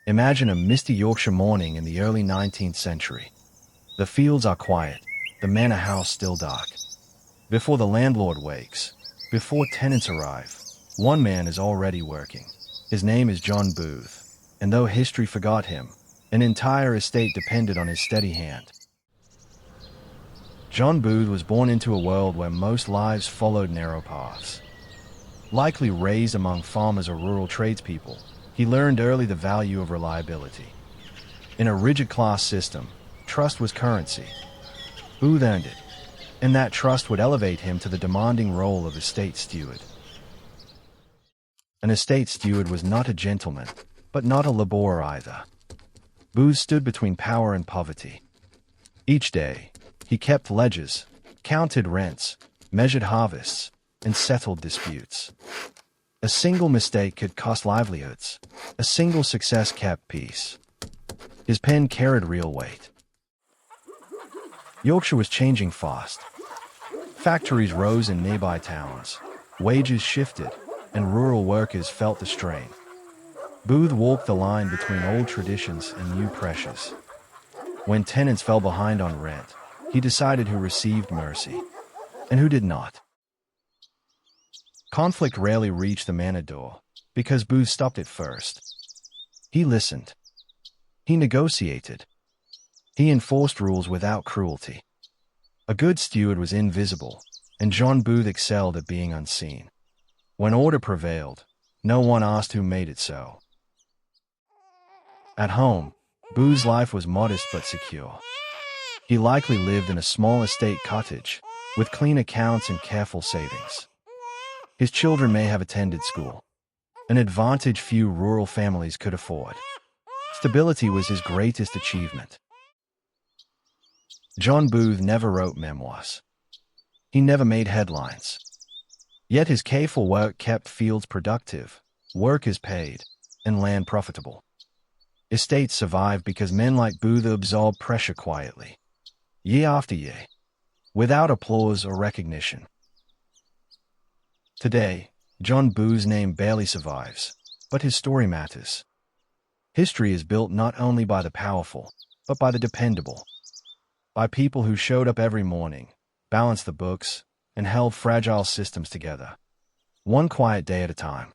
Imagine a misty Yorkshire morning in the early 19th century. The fields are quiet, the manor house still dark. Before the landlord wakes, before tenants arrive, one man is already working. His name is John Booth, and though history forgot him, an entire estate depended on his steady hand. John Booth was born into a world where most lives followed narrow paths. Likely raised among farmers or rural tradespeople, he learned early the value of reliability. In a rigid class system, trust was currency. Booth earned it, and that trust would elevate him to the demanding role of estate steward. An estate steward was not a gentleman, but not a laborer either. Booth stood between power and poverty. Each day, he kept ledgers, counted rents, measured harvests, and settled disputes. A single mistake could cost livelihoods. A single success kept peace. His pen carried real weight. Yorkshire was changing fast. Factories rose in nearby towns. Wages shifted, and rural workers felt the strain. Booth walked the line between old traditions and new pressures. When tenants fell behind on rent, he decided who received mercy and who did not. Conflict rarely reached the manor door because Booth stopped it first. He listened. He negotiated. He enforced rules without cruelty. A good steward was invisible, and John Booth excelled at being unseen. When order prevailed, no one asked who made it so. At home, Booth's life was modest but secure. He likely lived in a small estate cottage, with clean accounts and careful savings. His children may have attended school, an advantage few rural families could afford. Stability was his greatest achievement. John Booth never wrote memoirs. He never made headlines. Yet his careful work kept fields productive, workers paid, and land profitable. Estates survived because men like Booth absorbed pressure quietly, year after year, without applause or recognition. Today, John Booth's name barely survives, but his story matters. History is built not only by the powerful, but by the dependable. By people who showed up every morning, balanced the books, and held fragile systems together, one quiet day at a time.